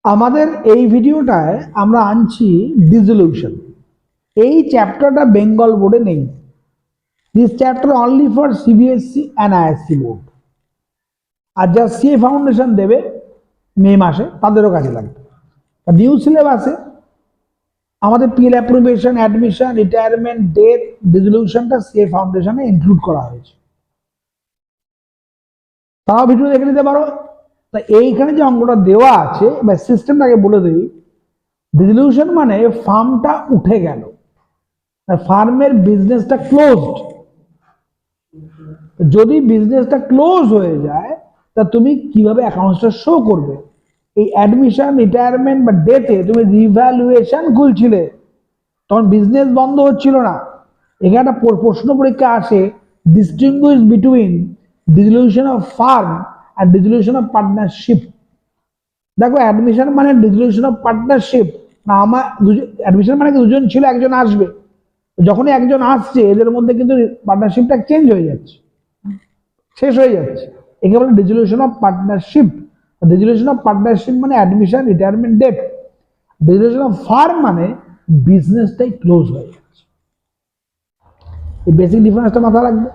আমাদের এই ভিডিওটায় আমরা আনছি ডিসোলিউশন। এই চ্যাপ্টারটা বেঙ্গল বোর্ডে নেই। This chapter only for CBSE and ISC board. আর যা সিএ ফাউন্ডেশন দেবে মে মাসে তাদেরও কাজে লাগবে। নিউ সিলেবাসে আমাদের PL appropriation, admission, retirement, death, ডিসোলিউশনটা সিএ ফাউন্ডেশনে ইনক্লুড করা হয়েছে। তারাও ভিডিও দেখে নিতে পারো। তা এইখানে যে অঙ্কটা দেওয়া আছে বা সিস্টেমটাকে বলে দিই। ডিসোলিউশন মানে ফার্মটা উঠে গেল, ফার্মের বিজনেসটা ক্লোজড। যদি বিজনেসটা ক্লোজ হয়ে যায় তা তুমি কিভাবে অ্যাকাউন্টসটা শো করবে? এই অ্যাডমিশন, রিটায়ারমেন্ট বা ডেথে তুমি রিভ্যালুয়েশন খুলছিলে, তখন বিজনেস বন্ধ হচ্ছিল না। এখানে একটা প্রশ্ন পরীক্ষা আসে, distinguish between dissolution of firm আর ডিসোলিউশন অফ পার্টনারশিপ। দেখো, অ্যাডমিশন মানে ডিসোলিউশন অফ পার্টনারশিপ না, আমার অ্যাডমিশন মানে দুজন ছিল, একজন আসবে। যখনই একজন আসছে এদের মধ্যে কিন্তু পার্টনারশিপটা চেঞ্জ হয়ে যাচ্ছে, শেষ হয়ে যাচ্ছে। একে বলে dissolution of partnership. Dissolution of partnership মানে admission, retirement, death. Dissolution of firm মানে বিজনেসটাই ক্লোজ হয়ে যাচ্ছে। এই বেসিক ডিফারেন্সটা মাথায় রাখবে।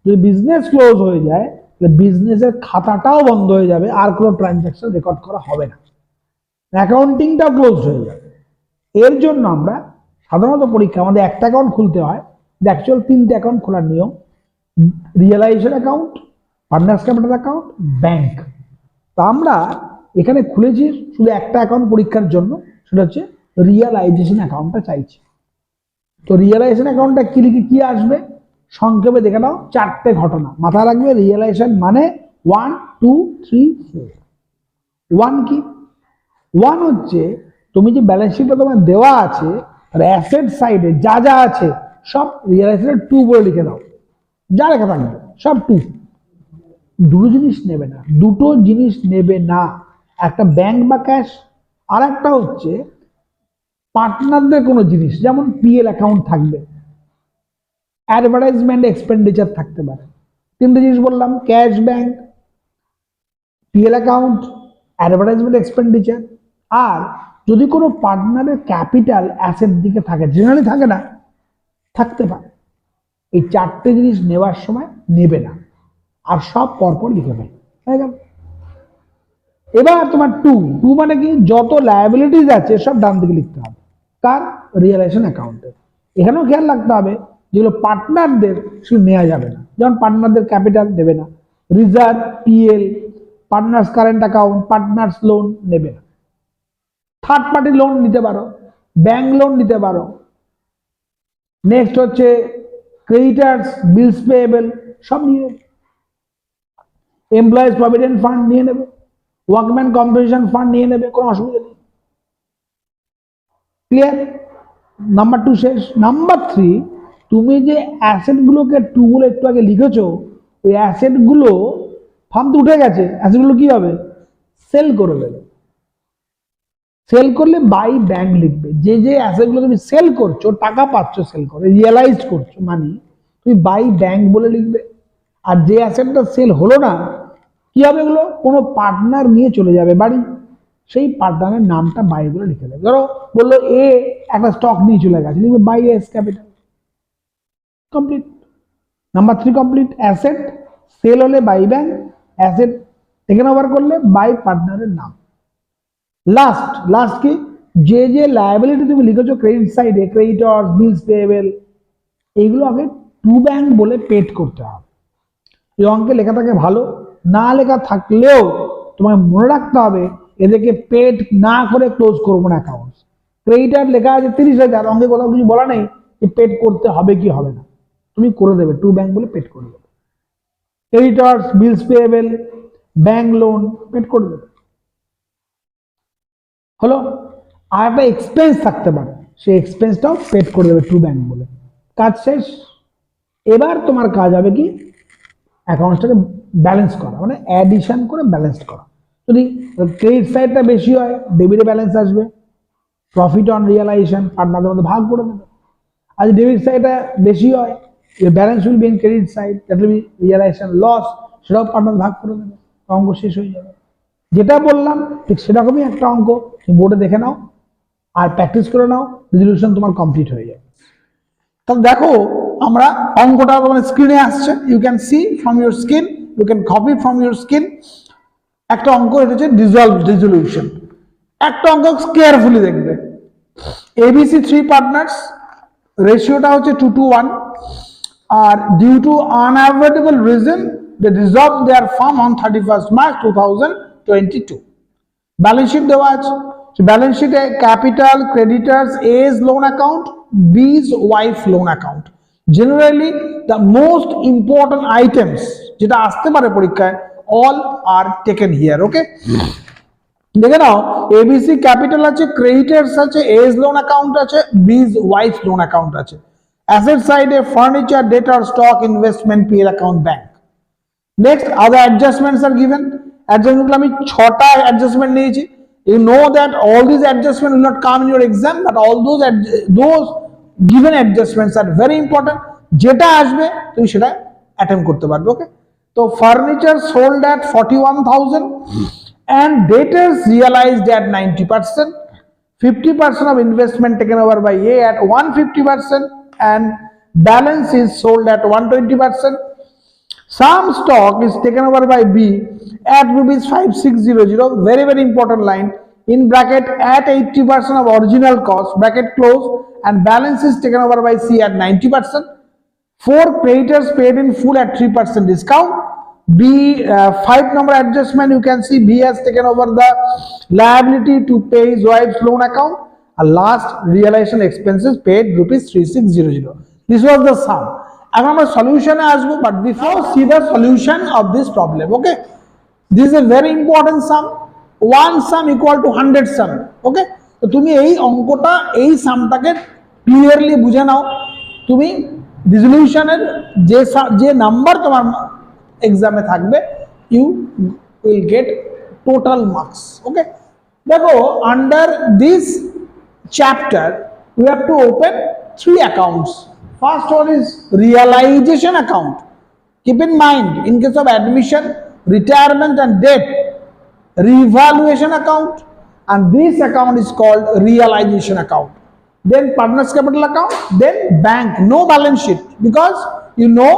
যদি বিজনেস ক্লোজ হয়ে যায় তাহলে বিজনেসের খাতাটাও বন্ধ হয়ে যাবে, আর কোনো ট্রানজাকশন রেকর্ড করা হবে না, অ্যাকাউন্টিংটাও ক্লোজ হয়ে যাবে। এর জন্য আমরা সাধারণত পরীক্ষা আমাদের একটা অ্যাকাউন্ট খুলতে হয়। অ্যাকচুয়াল 3টে অ্যাকাউন্ট খোলার নিয়ম: realisation account, partners capital account, bank. তা আমরা এখানে খুলেছি শুধু একটা অ্যাকাউন্ট পরীক্ষার জন্য, সেটা হচ্ছে রিয়েলাইজেশন অ্যাকাউন্টটা চাইছি। তো রিয়েলাইজেশন অ্যাকাউন্টটা কি লিখে কি আসবে সংক্ষেপে দেখে নাও। 4টে ঘটনা মাথায় রাখবে। রিয়েলাইজেশন মানে 1, 2, 3, 4। 1 কি? 1 হচ্ছে তুমি যে ব্যালেন্স শিটটা তোমার দেওয়া আছে, অ্যাসেট সাইডে যা যা আছে সব রিয়েলাইজেশন 2 বলে লিখে দাও। যা লেখা থাকবে সব 2। দুটো জিনিস নেবে না, দুটো জিনিস নেবে না। একটা ব্যাংক বা ক্যাশ, আর একটা হচ্ছে পার্টনারদের কোনো জিনিস, যেমন পিএল অ্যাকাউন্ট থাকবে, অ্যাডভার্টাইজমেন্ট এক্সপেন্ডিচার থাকতে পারে। 3টে জিনিস বললাম: cash, bank, PL account, advertisement expenditure. আর যদি কোনো পার্টনারের ক্যাপিটাল অ্যাসেট দিকে থাকে, জেনারেলি থাকে না, থাকতে পারে। এই 4টে জিনিস নেওয়ার সময় নেবে না, আর সব পরপর লিখে ফেলবে, হয়ে গেল। এবার তোমার 2 মানে কি? যত লায়াবিলিটিস আছে সব ডান দিকে লিখতে হবে। কার? রিয়েলাইজেশন অ্যাকাউন্টে। এখানেও খেয়াল রাখতে হবে যেগুলো পার্টনারদের সেগুলো নেওয়া যাবে না, যেমন পার্টনারদের ক্যাপিটাল নেবে না, reserve, PL, partners current account, partners loan নেবে না। থার্ড পার্টি লোন নিতে পারো, ব্যাংক লোন নিতে পারো। নেক্সট হচ্ছে ক্রেডিটার্স, বিলস পেয়েবল, সব নিয়ে নেবে। এমপ্লয়িজ প্রভিডেন্ট ফান্ড নিয়ে নেবে, ওয়ার্কম্যান কম্পেনসেশন ফান্ড নিয়ে নেবে, কোনো অসুবিধা নেই। ক্লিয়ার? নাম্বার 2 শেষ। নাম্বার 3, তুমি যে অ্যাসেট গুলোকে 2 বলে একটু আগে লিখেছো, ওই অ্যাসেট গুলো ফার্ম তো উঠে গেছে, অ্যাসেট গুলো কি হবে? সেল করে দেবে। সেল করলে বাই ব্যাংক লিখবে। যে যে অ্যাসেট গুলো তুমি সেল করছো, টাকা পাচ্ছ সেল করে, রিয়েলাইজ করছো মানে তুমি বাই ব্যাংক বলে লিখবে। আর যে অ্যাসেটটা সেল হলো না, কি হবে? এগুলো কোনো পার্টনার নিয়ে চলে যাবে বাড়ি, সেই পার্টনারের নামটা বাই বলে লিখে দেবে। ধরো বললো এ একটা স্টক নিয়ে চলে গেছে, লিখবে by S capital. Complete. Number 3 complete. Asset sale হলে by bank, asset taken over করলে বাই পার্টনারের নাম। লাস্ট কি? যে যে লায়াবিলিটি তুমি লিখেছো ক্রেডিট সাইডে, ক্রেডিটর্স, বিলস পেয়েবল, এইগুলো আগে টু ব্যাংক বলে পেড করতে হবে। এই অঙ্কে লেখা থাকে ভালো, না লেখা থাকলেও তোমায় মনে রাখতে হবে এদেরকে পেড না করে ক্লোজ করবো না অ্যাকাউন্ট। ক্রেডিটার লেখা আছে 30,000, অঙ্কে কোথাও কিছু বলা নেই যে পেড করতে হবে কি হবে না, তুমি করে দেবে, টু ব্যাংক বলে পেড করে দেবে। ক্রেডিটর্স, বিলস পেয়েবল, ব্যাংক লোন পেড করে দেবে, হলো। আর একটা এক্সপেন্স থাকতে পারে, সেই এক্সপেন্সটাও পেড করে দেবে টু ব্যাংক বলে। কাজ শেষ। এবার তোমার কাজ হবে কি? অ্যাকাউন্টটাকে ব্যালেন্স করা, মানে অ্যাডিশন করে ব্যালেন্স করা। যদি ক্রেডিট সাইডটা বেশি হয়, ডেবিটে ব্যালেন্স আসবে, প্রফিট অন রিয়েলাইজেশন পার্টনারদের মধ্যে ভাগ করে দেবে। আর যদি ডেবিট সাইডটা বেশি হয়, balance will be in credit side, that will be realisation loss, সেটাও পার্টনার ভাগ করে দেবে, অঙ্ক শেষ হয়ে যাবে। যেটা বললাম ঠিক সেরকমই একটা অঙ্ক, তুমি বোর্ডে দেখে নাও আর প্র্যাকটিস করে নাও, রেজলিউশন তোমার কমপ্লিট হয়ে যাবে। তাহলে দেখো আমরা অঙ্কটা তোমার স্ক্রিনে আসছে, you can see from your screen, you can copy from your screen. একটা অঙ্ক এটা হচ্ছে রেজলিউশন। একটা অঙ্ক কেয়ারফুলি দেখবে, এবিসি 3 পার্টনার্স, রেশিওটা হচ্ছে 2:1, আর due to unavoidable reason they dissolve their firm on 31st March 2022। Balance sheet দেওয়া আছে, ব্যালেন্স শিটে capital, creditors, A's loan account, B's wife loan account. Generally the most important items যেটা আসতে পারে পরীক্ষায়, all are taken here. Okay, দেখে নাও, ABC capital আছে, ক্রেডিটার্স আছে, এজ লোন অ্যাকাউন্ট আছে, বিজ ওয়াইফ লোন অ্যাকাউন্ট আছে। অ্যাসেট সাইডে furniture, debtor, stock, investment, PL account, bank. Next other অ্যাডজাস্টমেন্টস are given. Adjustment আমি 6টা অ্যাডজাস্টমেন্ট নিয়েছি। You know that all these adjustments will not come in your exam, but all those given adjustments are very important. যেটা আসবে তুমি সেটা attempt করতে পারবে। ওকে, তো furniture sold at 41,000 and debtors realized at 90%, 50% of investment taken over by A at 150%, and balance is sold at 120%. Some stock is taken over by B at rupees 5600, very very important line, in bracket at 80% of original cost, bracket close, and balance is taken over by C at 90%. 4 creditors paid in full at 3% discount. B 5 number adjustment, you can see B has taken over the liability to pay his wife's loan account, and last realization expenses paid rupees 3600. This was the sum. এখন আমরা সলিউশনে আসবো, but before C the solution of this problem. Okay, this is a very important some, 1 some equal to 100 সাম। ওকে, তো তুমি এই অঙ্কটা, এই সামটাকে clearly বুঝে নাও, তুমি রেজলিউশনের যে নাম্বার তোমার এক্সামে থাকবে, you will get total marks. Okay, দেখো under this chapter we have to open 3 accounts. First one is realization account. Keep in mind, in case of admission, retirement and death, revaluation account, and this account is called realization account. Then partners capital account, then bank, no balance sheet, because you know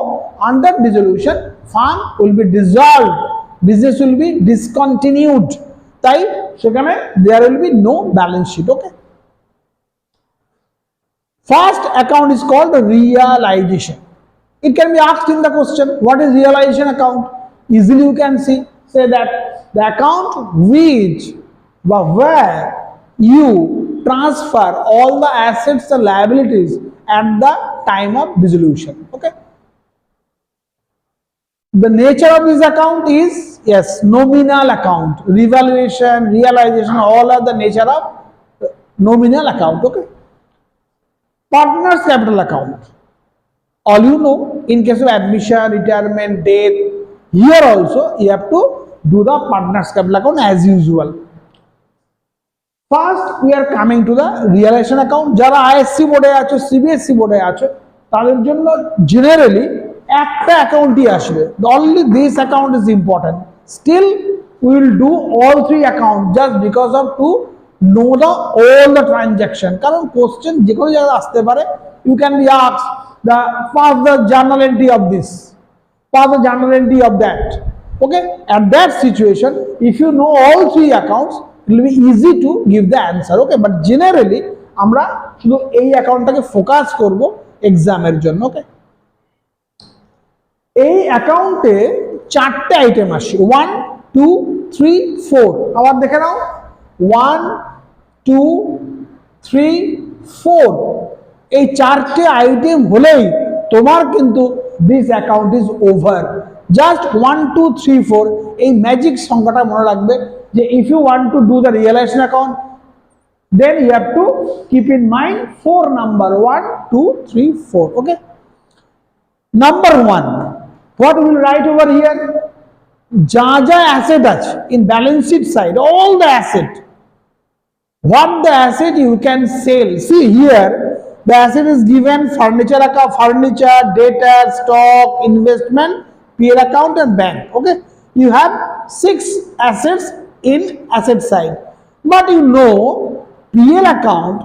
under dissolution firm will be dissolved, business will be discontinued, তাই সেখানে there will be no balance sheet. Okay, first account is called realization. It can be asked in the question, what is realization account? Easily you can see, say that the account which where you transfer all the assets and liabilities at the time of dissolution. Okay, the nature of this account is, yes, nominal account. Revaluation, realization, all are the nature of nominal account. Okay, partners capital account, all you know, in case of admission, retirement, death, here also you have to do the partners capital account as usual. First we are coming to the realization account. যারা ICSE বোর্ডে আছে, CBSE বোর্ডে আছে, তাদের জন্য generally একটা অ্যাকাউন্টই আসবে, only this account is important. Still we will do all 3 accounts just because of to know the all the transaction, কারণ কোশ্চেন যে কোনো জায়গায় আসতে পারে। You can be asked the pass the journal entry of this, pass the journal entry of that. Okay, at that situation if you know all 3 accounts it will be easy to give the answer. Okay, but generally আমরা শুধু এই অ্যাকাউন্টটাকে focus করব এক্সামের জন্য। ওকে, এই অ্যাকাউন্টে 4টে item আসে, 1 2 3 4। আবার দেখে নাও, 1 2 3 4, এই 4টে আইটেম হলেই তোমার কিন্তু this account is over. Just 1 2 3 4 এই ম্যাজিক সংখ্যাটা মনে রাখবে, যে if you want to do the realisation account, then you have to keep in mind 4 number, 1 2 3 4. Okay, number 1, what we will write over here, যা যা অ্যাসেট আছে in balance sheet side, all the asset, what the asset you can sell. See here the asset is given furniture account, furniture, data, stock, investment, PL account and bank. Okay, you have 6 assets in asset side. But you know, PL account,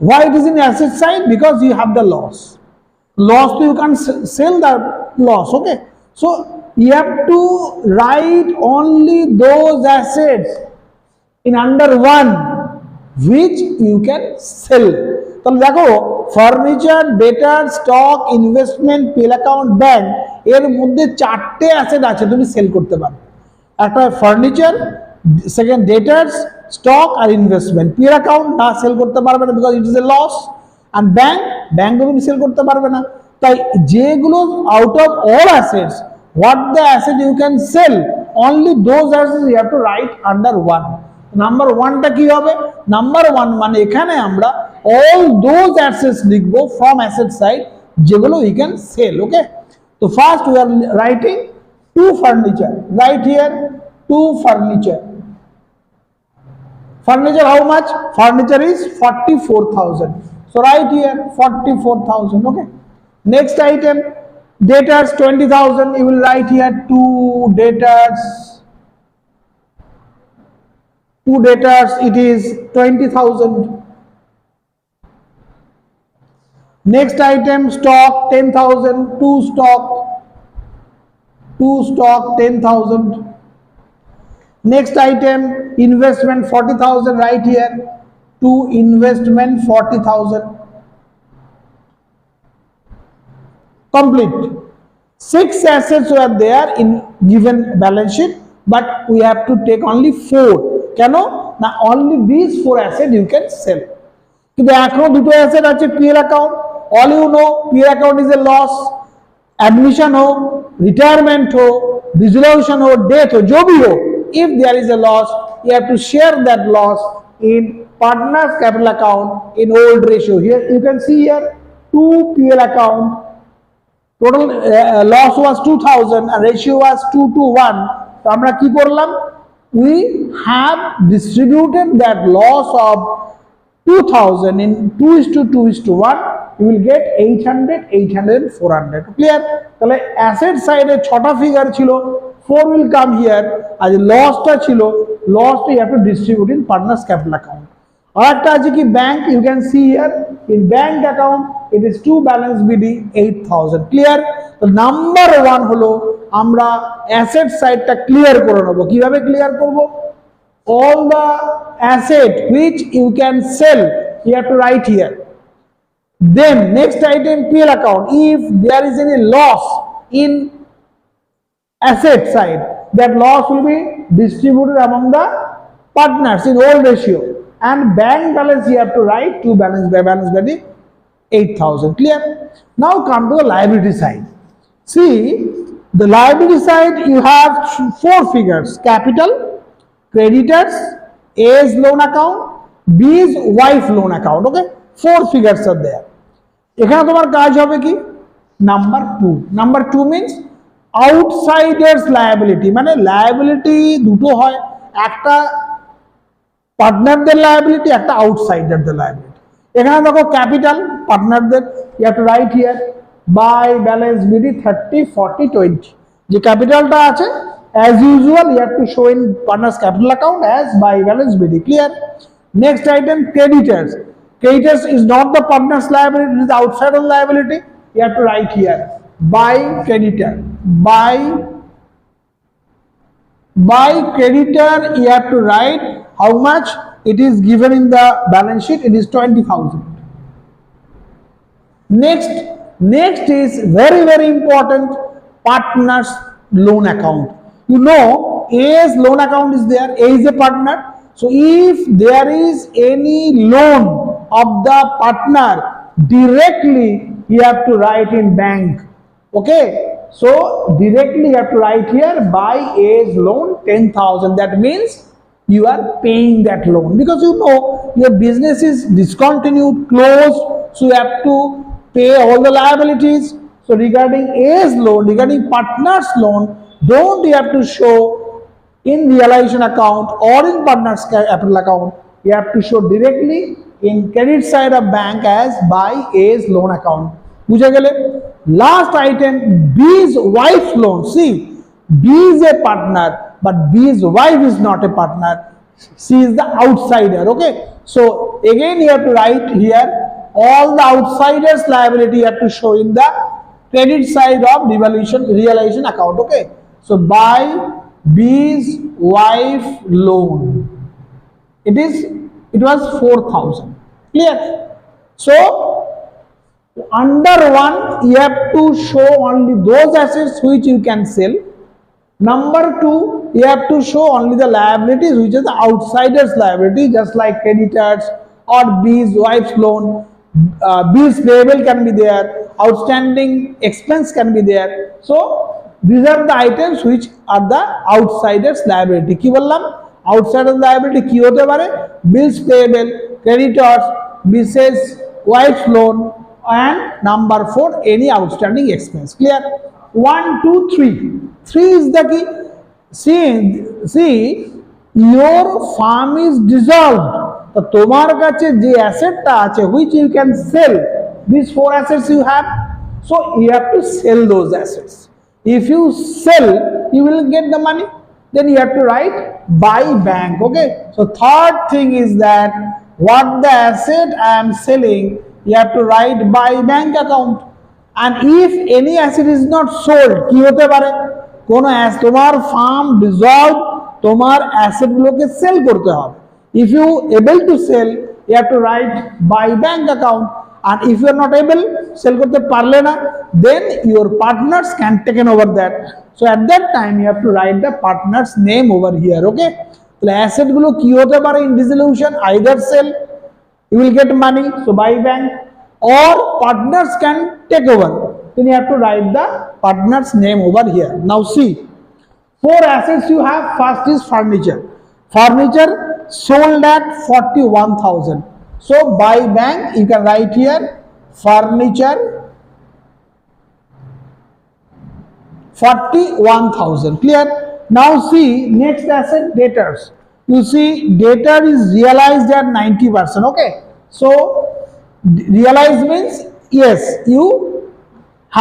why it is in asset side? Because you have the loss. Loss, you can't sell the loss, okay? So you have to write only those assets in under one which you can sell. তাহলে দেখো furniture, debtor, stock, investment, পেল account, bank, এর মধ্যে চারটে asset আছে তুমি sell করতে পারো। একটা ফার্নিচার, সেকেন্ড ডেটার্স, স্টক আর ইনভেস্টমেন্ট। পেল অ্যাকাউন্ট না সেল করতে পারবে না because it is a loss, and ব্যাংকও তুমি সেল করতে পারবে না। তাই যেগুলো out of all assets, what the asset you can sell, only those assets you have to write under one. Number ওয়ানটা কি হবে? নাম্বার ওয়ান মানে এখানে আমরা all those assets লিখবো from asset side যেগুলো we can sell, okay? So first we are writing to furniture, right here, to furniture. Furniture how much? Furniture is 44,000. So right here 44,000, okay? Next item, debtors 20,000. You will write here two debtors. Two debtors, it is 20,000. Next item, stock 10,000. Two stock 10,000. Next item, investment 40,000, right here. To investment 40,000. Complete. 6 assets were there in given balance sheet, but we have to take only 4. Now only these 4 assets you can sell. কিন্তু এখনো দুটো asset আছে PL account. All you know, PL account is a loss. Admission ho, retirement ho, dissolution ho, death ho, jo bhi ho. If there is a loss, you have to share that loss in partners capital account in old ratio. Here you can see here 2 PL account. Total loss was 2,000 and ratio was 2 to 1. So আমরা কি করলাম? We have distributed that loss of 2,000 in 2:2:1. You will get 800, 800, 400. Clear? তাহলে asset side এ 6টা figure ছিল, 4 will come here. আর লসটা ছিল, লসটা you have to distribute in partners capital account. আরেকটা আছে কি bank, you can see here in bank account it is 2 balance BD 8,000. Clear? তো নাম্বার 1 হলো আমরা অ্যাসেট সাইডটা ক্লিয়ার করে নেব। কিভাবে ক্লিয়ার করব? all the asset which you can sell you have to write here. Then next item, PL account, if there is any loss in asset side, that loss will be distributed among the partners in old ratio, and bank balance you have to write to balance by 8,000. Clear? Now come to the liability side. See, the liability side you have 4 figures: capital, creditors, A's loan account, B's wife loan account. Okay, 4 figures are there. এখানে তোমার কাজ হবে কি? Number 2. Number 2 means outsiders liability, মানে liability দুটো হয়, একটা পার্টনারদের liability, একটা আউটসাইডারদের লায়াবিলিটি। এখানে দেখো capital পার্টনারদের, you have to write here by balance BD 30, 40, 20. যে ক্যাপিটালটা আছে as usual you have to show in partners capital account as by balance BD. Clear? Next item, creditors. Creditors is not the partner's liability, it is outside of liability. You have to write here by creditor. By creditor you have to write how much it is given in the balance sheet. It is 20,000. Next is very, very important, partners loan account. You know, A's loan account is there. A is a partner. So if there is any loan of the partner, directly you have to write in bank. Okay, so directly you have to write here by A's loan 10,000. That means you are paying that loan, because you know your business is discontinued, closed, so you have to pay all the liabilities. So regarding A's loan, regarding partner's loan, don't you have to show in realization account or in partners capital account. You have to show directly in credit side of bank as by A's loan account. বুঝে গেলে? Last item, B's wife's loan. See, B is a partner, but B's wife is not a partner. She is the outsider. Okay, so again you have to write here all the outsiders liability you have to show in the credit side of realization account. Okay, so buy B's wife loan, it was 4,000. Clear? So under one you have to show only those assets which you can sell. Number two, you have to show only the liabilities which is the outsiders liability, just like creditors or B's wife's loan. Bills payable can be there, outstanding expense can be there. So these are the items which are the outsiders liability. কি বললাম? Outsiders liability কি হতে পারে? Bills payable, creditors, Mrs. wife's loan, and number 4, any outstanding expense. Clear? 1, 2, 3. 3 is the key. See, your farm is dissolved. তো তোমার কাছে যে অ্যাসেটটা আছে which you can sell, these 4 assets you have, so you have to sell those assets. If you sell, you will get the money. Then you have to write by bank. Okay, so third thing is that what the asset I am selling, you have to write by bank account. And if any asset is not sold, কি হতে পারে? কোন তোমার farm dissolve, তোমার asset গুলোকে sell করতে হবে. If you able to sell, you have to write by bank account. And if you are not able, sell করতে পারলে না, then your partners can take over that. So at that time you have to write the partner's name over here. Okay, তাহলে asset গুলো কি হতে পারে in dissolution? Either sell, you will get money, so by bank, or partners can take over. Then you have to write the partner's name over here. Now see, 4 assets you have. First is furniture. Furniture sold at 41,000. So by bank you can write here furniture 41,000. Clear? Now see, next asset, debtors. You see, debtor is realized at 90%. Okay, so realized means yes, you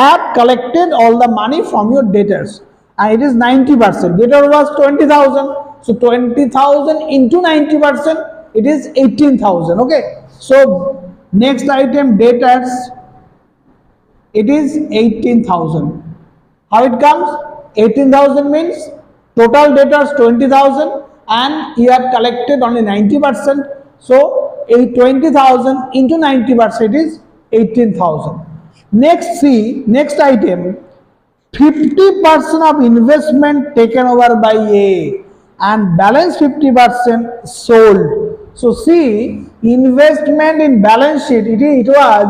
have collected all the money from your debtors and it is 90%. Debtor was 20,000, so 20,000 into 90%, it is 18,000. Okay, so next item, debtors, it is 18,000. How it comes? 18,000 means total debtors 20,000 and you have collected only 90%, so 20,000 into 90% is 18,000. Next, see, next item, 50% of investment taken over by A and balance 50% sold. So see, investment in balance sheet, it was,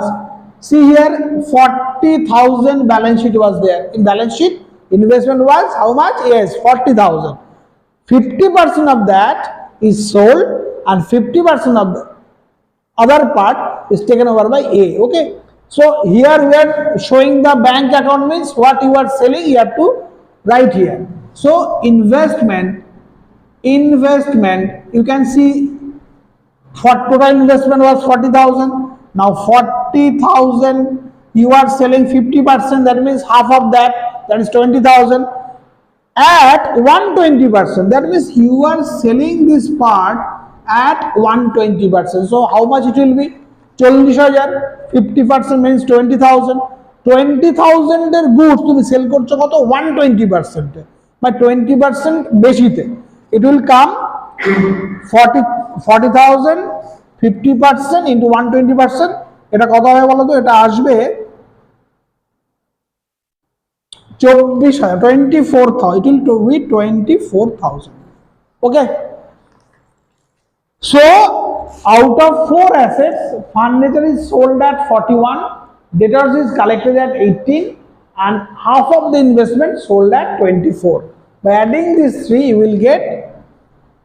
see here, 40,000 balance sheet was there. In balance sheet, investment was how much? Yes, 40,000. 50% of that is sold and 50% of the other part is taken over by A. Okay, so here we are showing the bank account means what you are selling, you have to write here. So investment, you can see for total investment was 40,000. Now 40,000 you are selling 50%, that means half of that is 20,000 at 120%. That means you are selling this part at 120%. So how much it will be? 40,000. 50% means 20,000. 20,000 এর goods তুমি sell করছো কত? 120% বা 20% বেশিতে। It will come 40,000 50% into 120%, এটা কত হবে বলো তো? এটা আসবে 24,000. It will be 24,000. Okay, so out of 4 assets, furniture is sold at 41, debtors is collected at 18 and half of the investment sold at 24. By adding these 3 you will get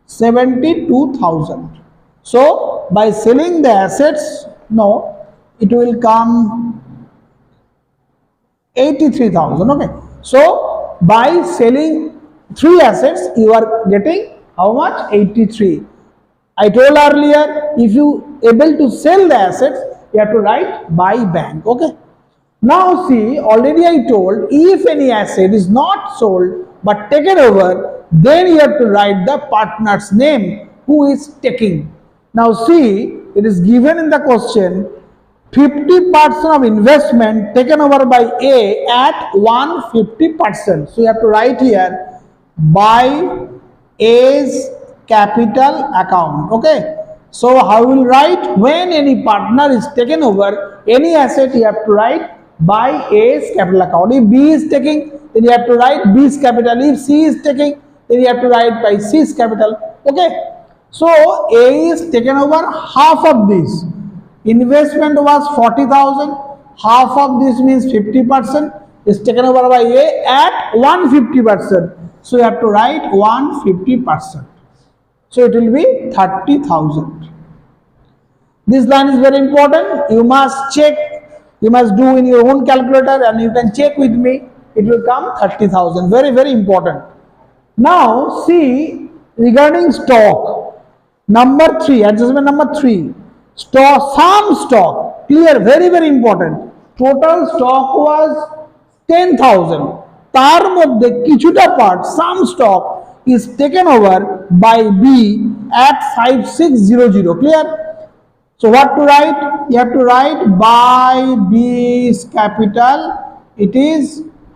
72,000. So by selling the assets, no, it will come 83,000. Okay, so by selling 3 assets you are getting how much? 83. I told earlier, if you able to sell the assets, you have to write by bank. Okay, now see, already I told, if any asset is not sold but taken over, Then you have to write the partner's name who is taking. Now see, it is given in the question 50% of investment taken over by A at 150%. So you have to write here by A's capital account. Okay. So how will write? When any partner is taken over any asset, you have to write by A's capital account. If B is taking, then you have to write B's capital. If C is taking, then you have to write by C's capital. Okay. So A is taken over half of this. Investment was 40,000. Half of this means 50% is taken over by A at 150%. So you have to write 150%. So it will be 30,000. This line is very important. You must check. You must do in your own calculator and you can check with me. It will come 30,000. Very, very important. Now see regarding stock. Number 3, adjustment number 3. Stock, sum stock. Clear, very, very important. Total stock was 10,000. তার মধ্যে কিছুটা part, some stock is taken over by B at 5600. Clear? So what to write? You have to write by B's capital. It is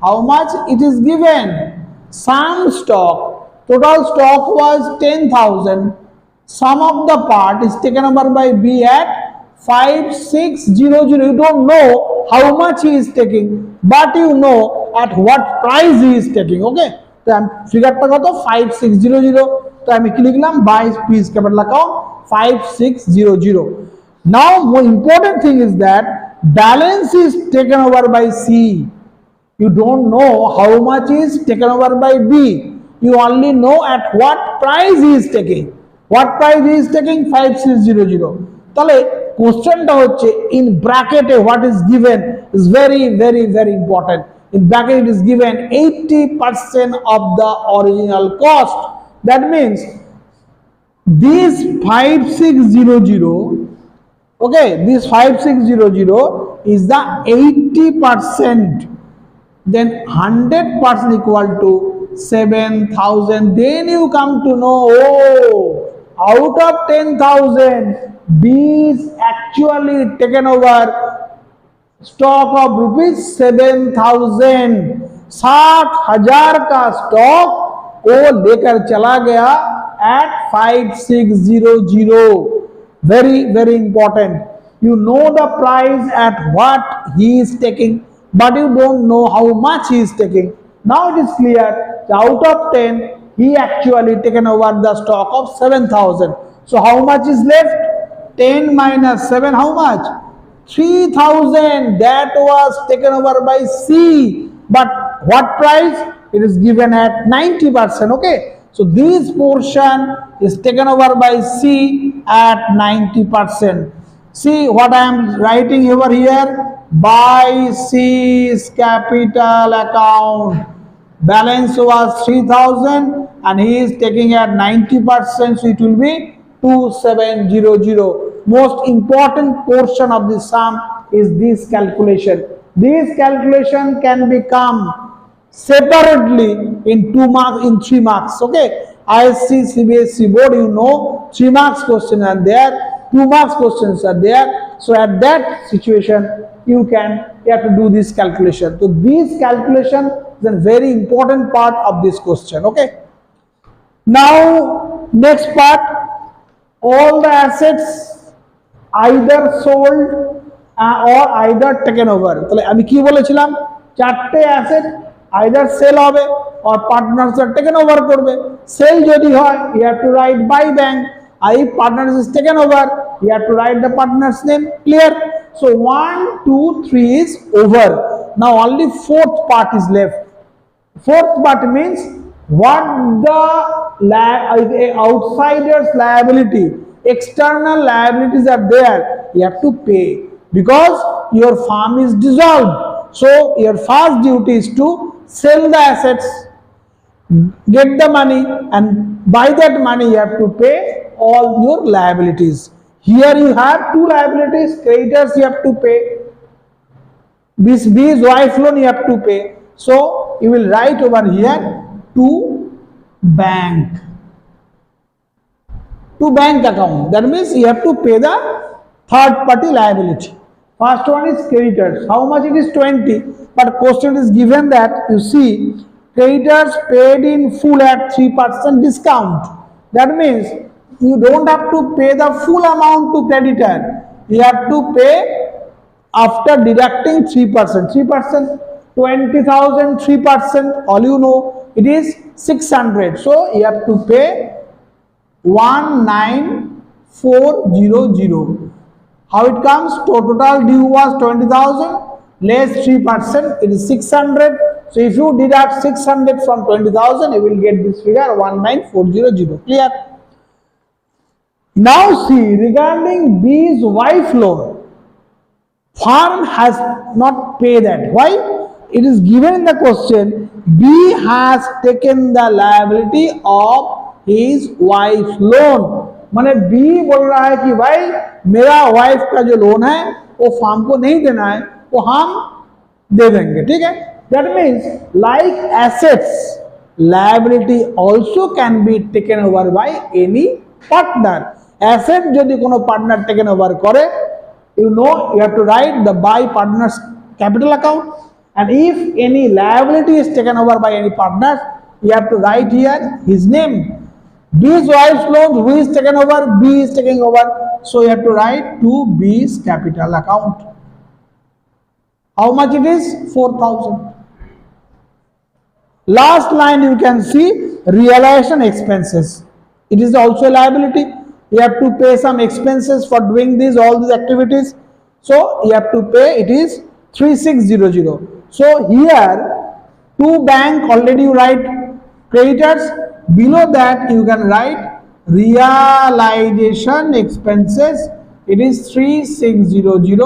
how much? It is given. Some stock. Total stock was 10,000. Sum of the part is taken over by B at 5600. You don't know how much he is taking, but you know at what price he is taking. Okay, so figure টা কত 5600, তো আমি কি লিখলাম by B's capital account 5600. Now more important thing is that balance is taken over by C. You don't know how much is taken over by B. You only know at what price he is taking. What price he is taking? 5600. তাহলে কোশ্চেনটা হচ্ছে in bracket what is given is very, very, very important. In bracket it is given 80% of the original cost. That means this 5600, okay, this 5600 is the 80%. Then 100% equal to 7,000. Then you come to know, oh, out of 10,000, B is actually taken over stock of rupees 7,000. 60,000 का stock वो लेकर चला गया at 5600. Very, very important. You know the price at what he is taking, but you don't know how much he is taking. Now it is clear. Out of 10, he actually taken over the stock of 7,000. So how much is left? 10 minus 7, how much? 3,000. That was taken over by C. But what price? It is given at 90%. Okay. So this portion is taken over by C at 90%. See what I am writing over here? By C's capital account. Balance was 3,000 and he is taking at 90%. So it will be 2700. Most important portion of the sum is this calculation. This calculation can become separately in 2 marks, in 3 marks. Okay, ICSE, CBSE board, you know 3 marks questions are there, 2 marks questions are there. So at that situation you have to do this calculation. So this calculation is a very important part of this question. Okay, now next part, all the assets either sold or either taken over. তাহলে আমি কি বলেছিলাম, চারটে asset either sell হবে or partners are taken over করবে. Sell যদি হয় you have to write by bank. If partners is taken over you have to write the partner's name. Clear? So 1, 2, 3 is over. Now only fourth part is left. Fourth part means what the outsiders liability, external liabilities are there, you have to pay because your firm is dissolved. So your first duty is to sell the assets, get the money, and by that money you have to pay all your liabilities. Here you have 2 liabilities. Creditors you have to pay, B's wife loan you have to pay. So you will write over here 2 bank. To bank account. That means you have to pay the third party liability. First one is creditors. How much it is? 20. But question is given that you see creditors paid in full at 3% discount. That means you don't have to pay the full amount to creditor. You have to pay after deducting 3%. 3%, 20,000, 3%, all you know, it is 600. So you have to pay 19400. How it comes? Total due was 20,000 less 3%, it is 600. So if you deduct 600 from 20,000, you will get this figure 19400. Clear? Now see, regarding B's wife loan, firm has not paid that. Why? It is given in the question, B has taken the liability of his wife's loan. माने B बोल रहा है कि भाई मेरा wife का जो loan है वो फार्म को नहीं देना है, वो हम दे देंगे. ठीक है? That means like assets, liability also can be taken over by any partner. Asset যদি কোনো partner taken over করে, you know you have to write the by partner's capital account, and if any liability is taken over by any partners, you have to write here his name. B's wife's loan, who is taken over? B is taking over, so you have to write to B's capital account. How much it is? 4,000. Last line you can see realization expenses. It is also a liability. You have to pay some expenses for doing all these activities. So you have to pay, it is 3600. So here to bank already you write creditors. Below that you can write realization expenses. It is 3600.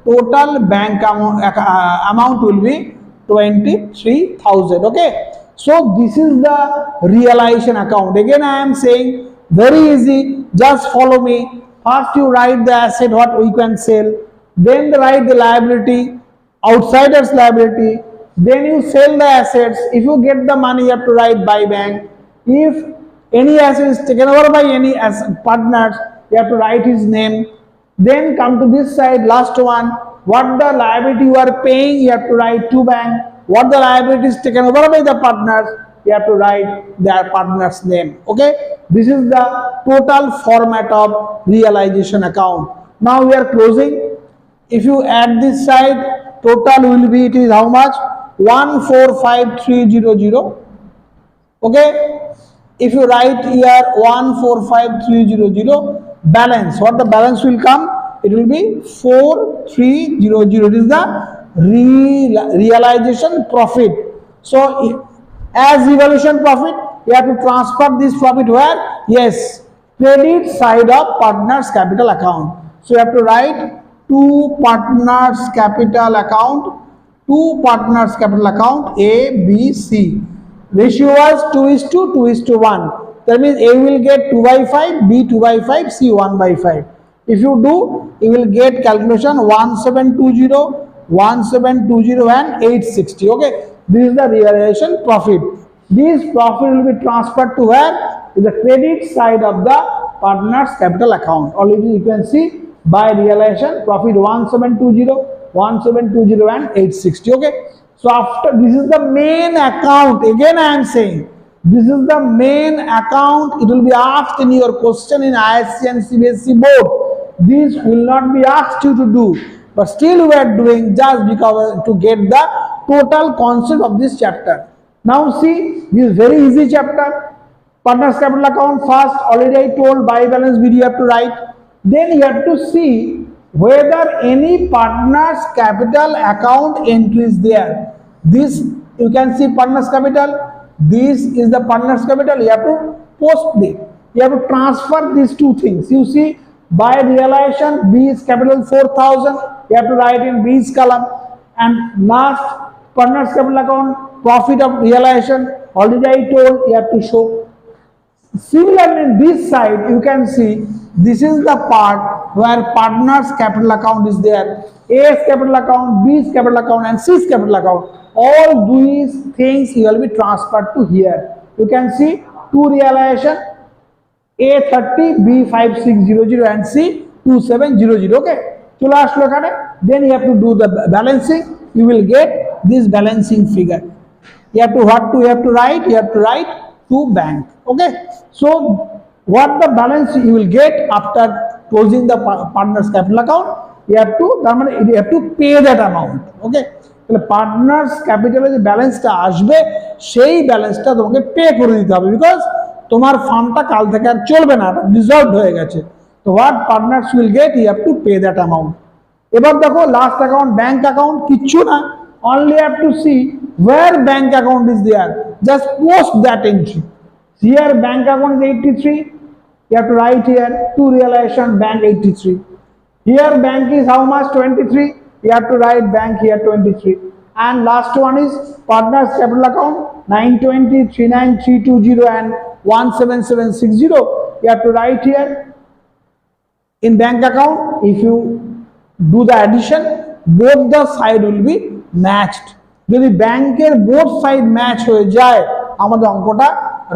Total bank amount will be 23,000. Okay, so this is the realization account. Again I am saying very easy, just follow me. First you write the asset what we can sell, then write the liability, outsiders liability, then you sell the assets. If you get the money you have to write by bank. If any asset is taken over by any partners, you have to write his name. Then come to this side, last one, what the liability you are paying, you have to write to bank. What the liability is taken over by the partners, you have to write their partner's name. Okay, this is the total format of realization account. Now we are closing. If you add this side, total will be, it is how much? 145,300. Okay, if you write here 145,300 balance, what the balance will come? It will be 4,300. It is the realization profit. So as revaluation profit, you have to transfer this profit where? Yes, credit side of partners capital account. So you have to write to partners capital account, to partners capital account A, B, C. Ratio was 2:1. That means A will get 2/5, B 2/5, C 1/5. If you do, you will get calculation 1720, 1720 and 860. Okay, this is the realization profit. This profit will be transferred to where? To the credit side of the partners capital account. Already you can see by realization profit 1720, 1720 and 860. Okay. So after, this is the main account. Again I am saying, this is the main account. It will be asked in your question in ICSE and CBSE board. This will not be asked you to do, but still we are doing just because to get the total concept of this chapter. Now see, this is very easy chapter. Partners capital account first, already I told by balance video you have to write. Then you have to see whether any partners capital account entry is there. This you can see partners capital. This is the partners capital. You have to post it. You have to transfer these two things. You see by realization B is capital 4,000. You have to write in B's column, and last partners capital account profit of realization. Already I told you have to show. Similarly, in this side, you can see this is the part where partners capital account is there. A's capital account, B's capital account, and C's capital account. All these things will be transferred to here. you can see two realization A30, B5600 and C2700. Okay, চলে আসলো এখানে। Then you have to do the balancing. You will get this balancing figure. You have to you have to write to bank. Okay, so what the balance you will get after closing the partners capital account, you have to pay that amount. Okay, তাহলে partners ক্যাপিটালে যে ব্যালেন্সটা আসবে সেই ব্যালেন্সটা তোমাকে pay করে দিতে হবে, বিকজ তোমার ফার্মটা কাল থেকে আর চলবে না, ডিসলভড হয়ে গেছে। তো what partners will get, you have to pay that amount. এবার দেখো লাস্ট অ্যাকাউন্ট ব্যাংক অ্যাকাউন্ট, কিচ্ছু না, only have to see where bank account is there, just post that entry. Here bank account is 83, you have to write here to realization bank 83. Here bank is how much, 23, you have to write bank here 23. And last one is partners capital account 920, 39320 and 17760, you have to write here in bank account. If you do the addition, both the side will be matched. যদি ব্যাংকের both side match হয়ে যায় আমাদের অঙ্কটা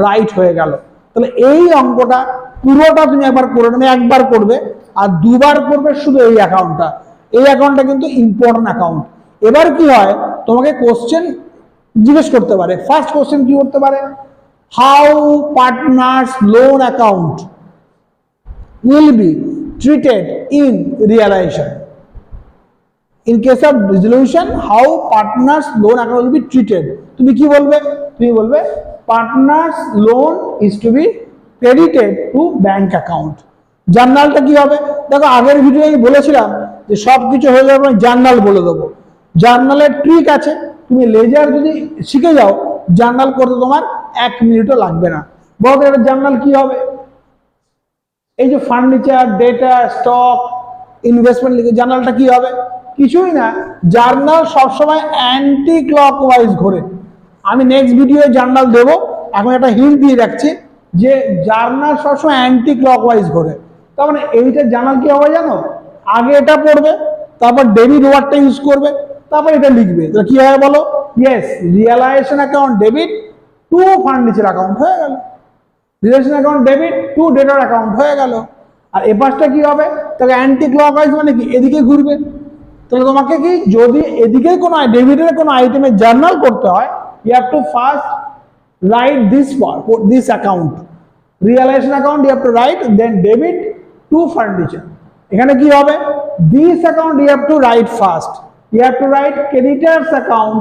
right হয়ে গেল। তাহলে এই অঙ্কটা পুরোটা তুমি একবার করে নেবে, একবার করবে আর দুবার করবে শুধু এই অ্যাকাউন্টটা। এই অ্যাকাউন্টটা কিন্তু ইম্পর্টেন্ট অ্যাকাউন্ট। এবার কি হয়, তোমাকে কোশ্চেন জিজ্ঞেস করতে পারে। ফার্স্ট কোশ্চেন কি করতে পারে, how partners loan account will be treated in realisation. In case of dissolution, how partners loan account will be treated? তুমি কি বলবে, তুমি বলবে partners loan is to be credited to bank account. জার্নালটা কি হবে, দেখো আগের ভিডিও আমি বলেছিলাম যে সবকিছু হয়ে যাবে জার্নাল বলে দেবো। জার্নালের ট্রিক আছে, তুমি লেজার যদি শিখে যাও জার্নাল করতে তোমার 1 মিনিটও লাগবে না। বড় একটা জার্নাল কি হবে, এই যে ফার্নিচার, ডেটা, স্টক, ইনভেস্টমেন্ট লিখে জার্নালটা কি হবে, কিছুই না। জার্নাল সবসময় অ্যান্টি ক্লকওয়াইজ ঘোরে। আমি নেক্সট ভিডিও জার্নাল দেব, এখন একটা হিন্ট দিয়ে রাখছি যে জার্নাল সবসময় অ্যান্টি ক্লকওয়াইজ ঘোরে। তার মানে এইটা জার্নাল কি হবে জানো, আগে এটা পড়বে, তারপর ডেবিট ওয়ার্ডটা ইউজ করবে, তারপর এটা লিখবে। তাহলে কি হয় বলো, yes, realisation account debit to furniture account হয়ে গেল, রিয়ালাইজেশন অ্যাকাউন্ট ডেবিট টু ডেটার অ্যাকাউন্ট হয়ে গেল। আর এ পাশটা কি হবে, তাহলে অ্যান্টি ক্লকওয়াইজ মানে কি এদিকে ঘুরবে। তাহলে তোমাকে কি যদি এদিকে কোনো ডেবিটের কোনো আইটেমের জার্নাল করতে হয়, you have to first write this account, realisation account you have to write, then debit to furniture. এখানে কি হবে, this account you have to write first, you have to write creditors account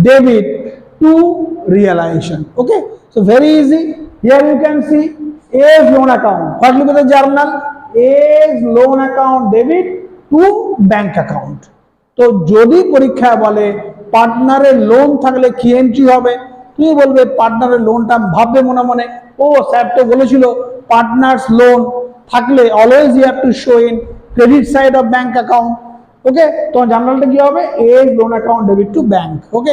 debit to realisation. Okay, so very easy. Here you can see as loan account, what look at the journal, as loan account debit to bank account. তো যদি পরীক্ষায় বলে পার্টনারের loan থাকলে কি entry হবে, তুমি বলবে পার্টনারের লোনটা, ভাববে মনে মনে ও স্যার তো বলেছিল পার্টনার্স লোন থাকলে always you have to show in credit side of bank account. Okay, তোমার জার্নালটা কি হবে, A's loan account debit to bank. Okay,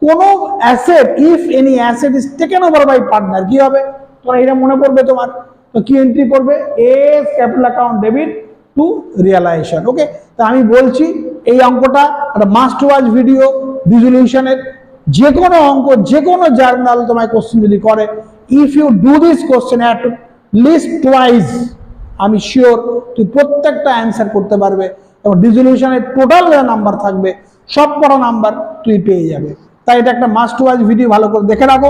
কোনো asset, if any asset is taken over by partner, কি হবে তোমার এটা মনে পড়বে তোমার। তো কি এন্ট্রি করবে, A's capital account debit to realisation. Okay, তা আমি বলছি এই অঙ্কটা একটা মাস্ট ওয়াচ ভিডিও। ডিসোলিউশনের যে কোনো অঙ্ক, যে কোনো জার্নাল তোমায় কোশ্চেন যদি করে, if you do this question at least twice, আমি শিওর তুই প্রত্যেকটা অ্যান্সার করতে পারবে এবং ডিসোলিউশনের টোটাল যা নাম্বার থাকবে সব কটা নাম্বার তুই পেয়ে যাবে। তাই এটা একটা মাস্ট ওয়াচ ভিডিও, ভালো করে দেখে রাখো।